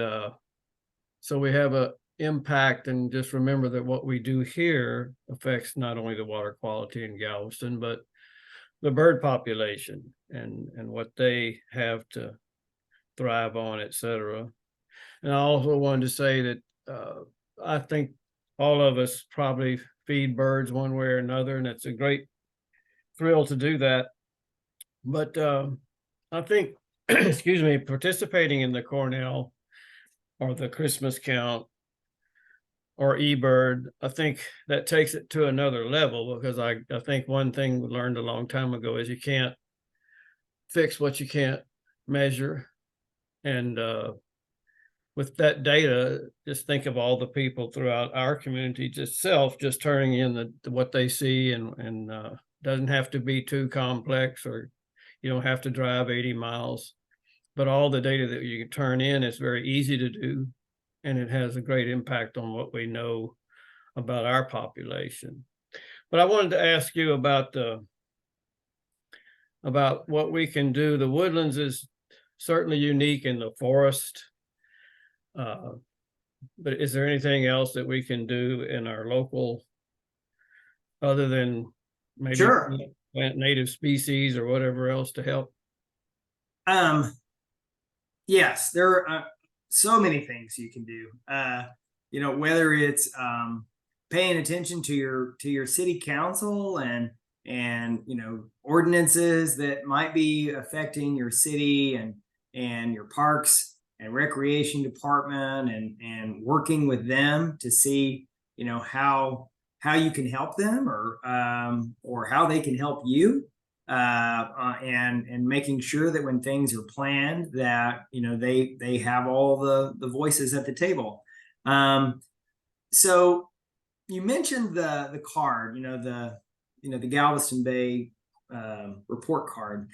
so we have a impact, and just remember that what we do here affects not only the water quality in Galveston, but the bird population and what they have to thrive on, etc. And I also wanted to say that I think all of us probably feed birds one way or another, and it's a great thrill to do that. But I think, excuse me, participating in the Cornell or the Christmas count or eBird, I think that takes it to another level, because I think one thing we learned a long time ago is you can't fix what you can't measure. And with that data, just think of all the people throughout our community just turning in what they see, and doesn't have to be too complex, or you don't have to drive 80 miles. But all the data that you can turn in is very easy to do, and it has a great impact on what we know about our population. But I wanted to ask you about what we can do. The Woodlands is certainly unique in the forest, but is there anything else that we can do in our local, other than maybe Sure. plant native species or whatever else to help? Yes, there are so many things you can do. Whether it's paying attention to your city council and ordinances that might be affecting your city, and your parks and recreation department, and working with them to see how how you can help them, or how they can help you, and making sure that when things are planned, that they have all the voices at the table. So you mentioned the card, the Galveston Bay report card.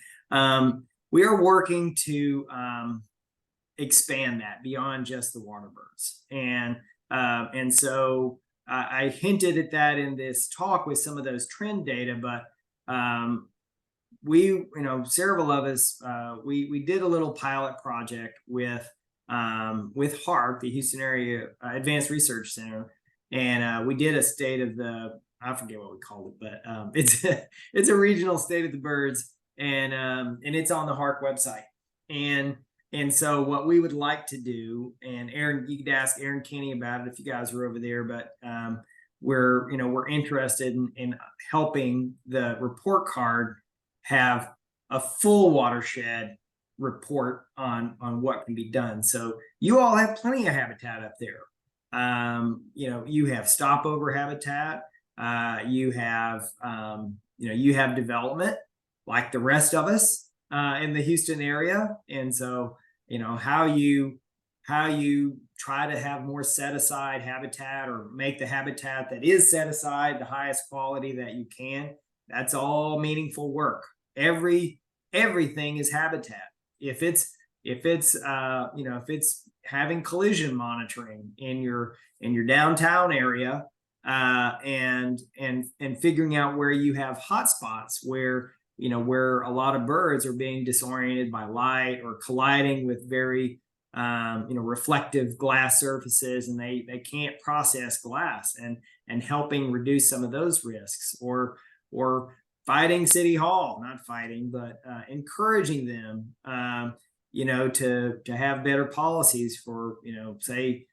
We are working to expand that beyond just the water birds, and so I hinted at that in this talk with some of those trend data, but we, several of us, we did a little pilot project with HARP, the Houston Area Advanced Research Center, and we did a state of the, I forget what we called it, but it's a regional state of the birds, and it's on the HARP website, and so what we would like to do, and Aaron, you could ask Aaron Kenny about it if you guys were over there, but we're interested in helping the report card have a full watershed report on what can be done. So you all have plenty of habitat up there. You have stopover habitat. You have development like the rest of us in the Houston area, and so how you try to have more set aside habitat, or make the habitat that is set aside the highest quality that you can. That's all meaningful work. Everything is habitat. If it's having collision monitoring in your downtown area, and figuring out where you have hotspots where a lot of birds are being disoriented by light, or colliding with very reflective glass surfaces, and they can't process glass, and helping reduce some of those risks, or fighting City Hall, not fighting, but encouraging them, to have better policies for, say,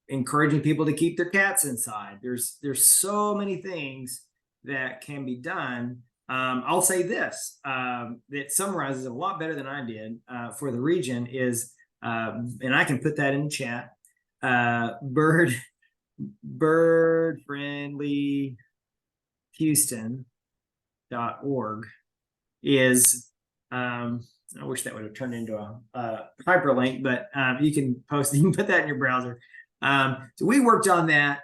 encouraging people to keep their cats inside. There's so many things that can be done. I'll say this, that summarizes a lot better than I did, for the region is, and I can put that in the chat, bird friendly Houston.org is, I wish that would have turned into a hyperlink, but you can put that in your browser. So we worked on that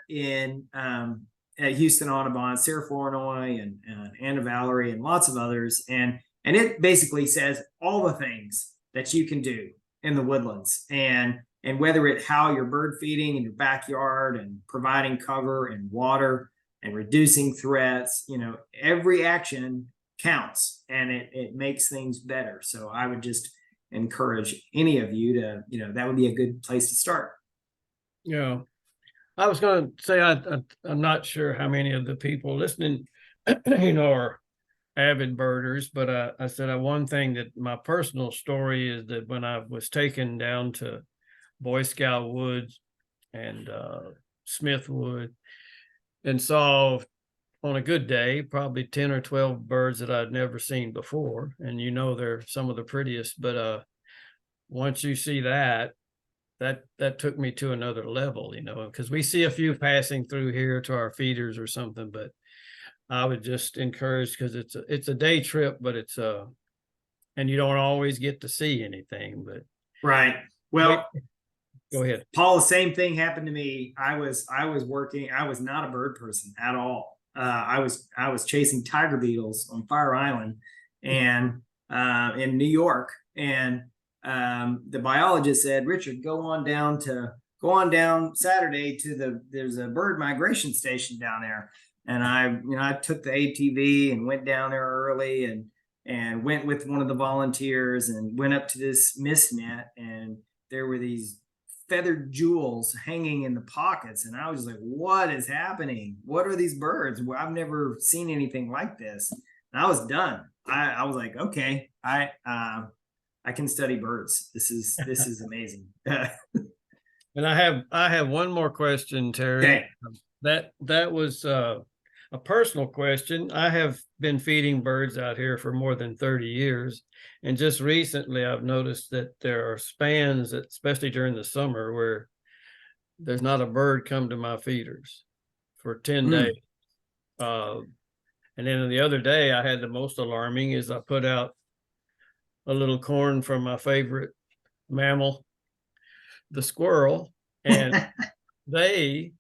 at Houston Audubon, Sarah Flournoy, and Anna Valerie, and lots of others, and it basically says all the things that you can do in the woodlands, and whether it how you're bird feeding in your backyard, and providing cover and water, and reducing threats, every action counts, and it makes things better. So I would just encourage any of you to, that would be a good place to start. Yeah. I was going to say, I'm not sure how many of the people listening, are avid birders, but I said one thing, that my personal story is that when I was taken down to Boy Scout Woods and Smith Wood, and saw on a good day probably 10 or 12 birds that I'd never seen before, and they're some of the prettiest, but once you see that took me to another level, because we see a few passing through here to our feeders or something, but I would just encourage, because it's a day trip, but and you don't always get to see anything, but right. Well, go ahead, Paul. The same thing happened to me. I was working. I was not a bird person at all. I was chasing tiger beetles on Fire Island, and in New York, and the biologist said, "Richard, go on down Saturday to there's a bird migration station down there." And I took the ATV and went down there early, and went with one of the volunteers, and went up to this mist net, and there were these feathered jewels hanging in the pockets, and I was like, "What is happening? What are these birds? I've never seen anything like this." And I was done. I was like, "Okay, I can study birds. This is amazing." And I have one more question, Terry. Okay. That was a personal question. I have been feeding birds out here for more than 30 years. And just recently I've noticed that there are spans, especially during the summer, where there's not a bird come to my feeders. for 10 days. And then the other day I had the most alarming is I put out a little corn from my favorite mammal, the squirrel, and they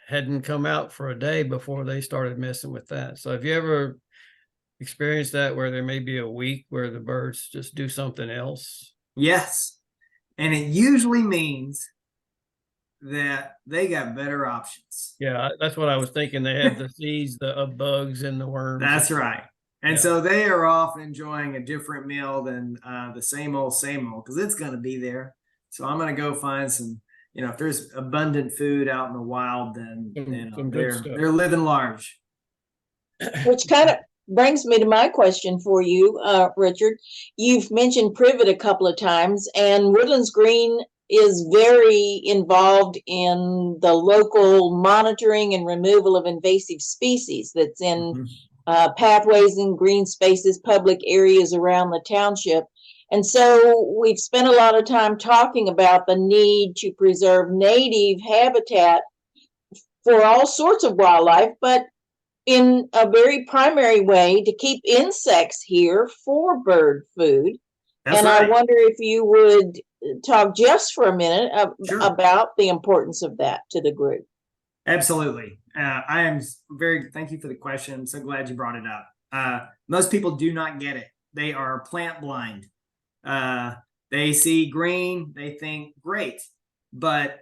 hadn't come out for a day before they started messing with that. So have you ever experienced that where there may be a week where the birds just do something else? Yes. And it usually means that they got better options. Yeah, that's what I was thinking. They have the seeds, the bugs, and the worms. That's right. And Yeah. so they are off enjoying a different meal than the same old, because it's going to be there. So I'm going to go find some, if there's abundant food out in the wild, then some good stuff. they're living large. Which kind of brings me to my question for you, Richard. You've mentioned privet a couple of times, and Woodlands Green is very involved in the local monitoring and removal of invasive species that's in pathways and green spaces, public areas around the township. And so we've spent a lot of time talking about the need to preserve native habitat for all sorts of wildlife, but in a very primary way to keep insects here for bird food. That's and right. I wonder if you would talk just for a minute about the importance of that to the group. Absolutely. Thank you for the question. I'm so glad you brought it up. Most people do not get it. They are plant blind. They see green, they think great. But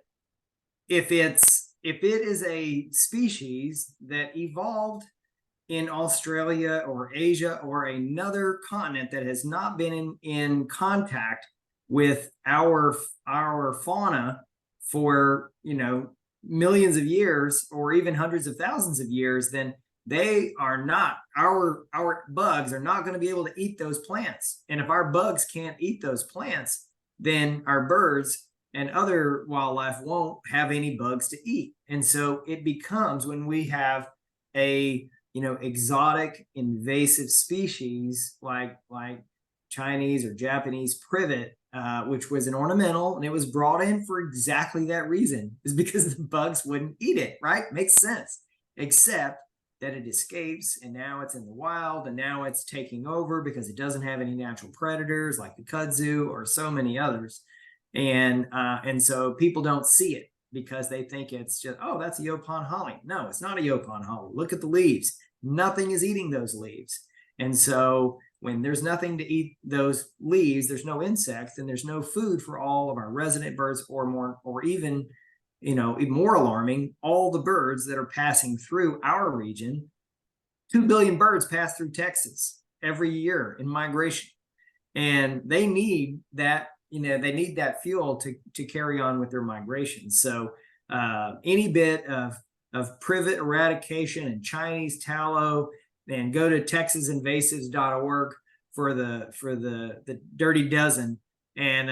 if it is a species that evolved in Australia or Asia or another continent that has not been in contact with our fauna for millions of years or even hundreds of thousands of years, then our bugs are not going to be able to eat those plants. And if our bugs can't eat those plants, then our birds and other wildlife won't have any bugs to eat. And so it becomes, when we have a exotic invasive species like Chinese or Japanese privet, which was an ornamental, and it was brought in for exactly that reason, is because the bugs wouldn't eat it, right? Makes sense, except that it escapes, and now it's in the wild, and now it's taking over because it doesn't have any natural predators like the kudzu or so many others. And so people don't see it because they think it's just, oh, that's a Yopon holly. No, it's not a Yopon holly. Look at the leaves. Nothing is eating those leaves. And so when there's nothing to eat those leaves, there's no insects, and there's no food for all of our resident birds, or even more alarming, all the birds that are passing through our region. 2 billion birds pass through Texas every year in migration, and they need that. They need that fuel to carry on with their migration. So any bit of privet eradication and Chinese tallow, and go to texasinvasives.org for the dirty dozen, and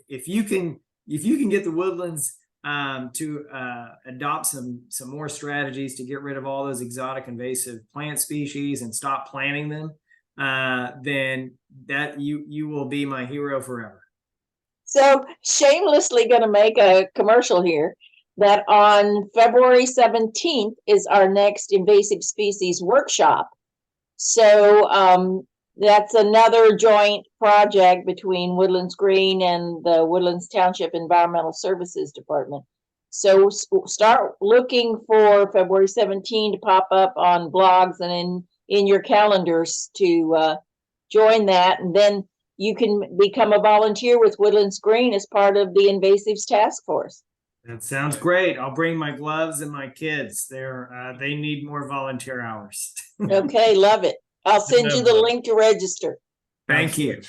if you can get the Woodlands to adopt some more strategies to get rid of all those exotic invasive plant species and stop planting them, then that you will be my hero forever. So shamelessly going to make a commercial here that on February 17th is our next invasive species workshop. So that's another joint project between Woodlands Green and the Woodlands Township Environmental Services Department. So start looking for February 17 to pop up on blogs and in your calendars to join that. And then you can become a volunteer with Woodlands Green as part of the Invasives Task Force. That sounds great. I'll bring my gloves and my kids. They need more volunteer hours. Okay, love it. I'll send you the link to register. Thank you.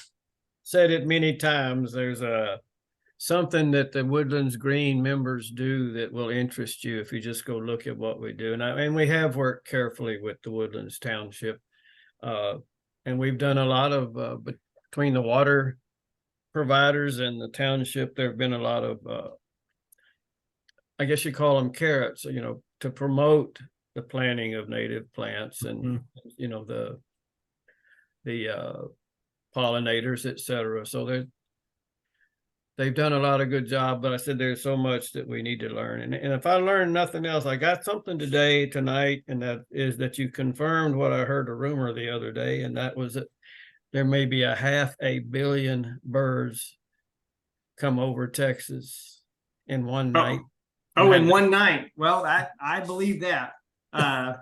Said it many times. There's something that the Woodlands Green members do that will interest you if you just go look at what we do. And we have worked carefully with the Woodlands Township, and we've done a lot of between the water providers and the township. There have been a lot of I guess you call them carrots, to promote the planting of native plants and the pollinators, etc. So they've done a lot of good job, but I said there's so much that we need to learn. And if I learned nothing else, I got something today, tonight, and that is that you confirmed what I heard a rumor the other day, and that was that there may be 500 million birds come over Texas in one night. Oh, in one night. Well, I believe that. And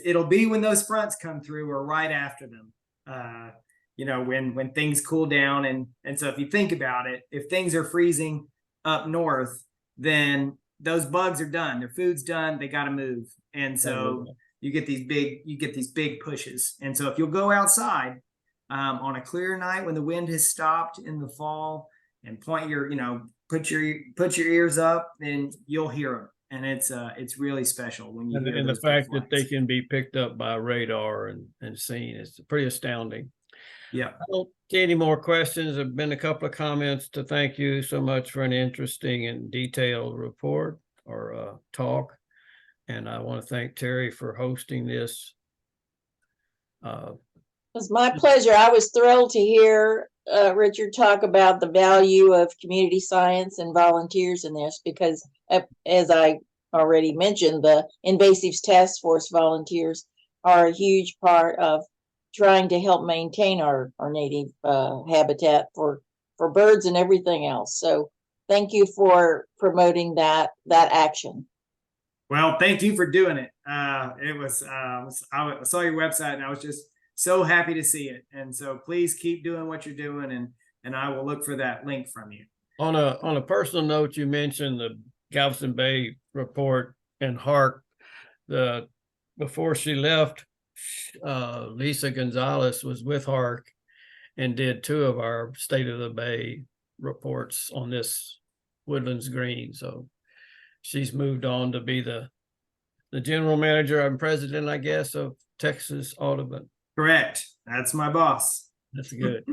it'll be when those fronts come through or right after them. You know, when things cool down, and so if you think about it, if things are freezing up north, then those bugs are done. Their food's done. They got to move, and so you get these big pushes. And so if you'll go outside on a clear night when the wind has stopped in the fall, and put your ears up, then you'll hear them, and it's really special when you hear And the those big fact that they flights. can be picked up by radar and seen is pretty astounding. Yeah. I don't see any more questions. There've been a couple of comments to thank you so much for an interesting and detailed report or talk. And I want to thank Terry for hosting this. It was my pleasure. I was thrilled to hear Richard talk about the value of community science and volunteers in this, because as I already mentioned, the invasives task force volunteers are a huge part of trying to help maintain our native habitat for birds and everything else. So thank you for promoting that action. Well, thank you for doing it. I saw your website and I was just so happy to see it. And so please keep doing what you're doing, and I will look for that link from you. On a personal note, you mentioned the Galveston Bay report, and Hark, before she left, Lisa Gonzalez was with Hark and did 2 of our State of the Bay reports on this Woodlands Green. So she's moved on to be the general manager and president, I guess, of Texas Audubon. Correct. That's my boss. That's good.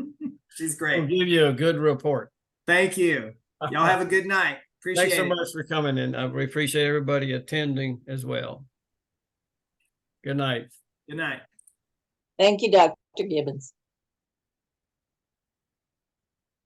She's We'll great. give you a good report. Thank you. Y'all have a good night. Appreciate Thanks so it. much for coming in. We appreciate everybody attending as well. Good night. Good night. Thank you, Dr. Gibbons.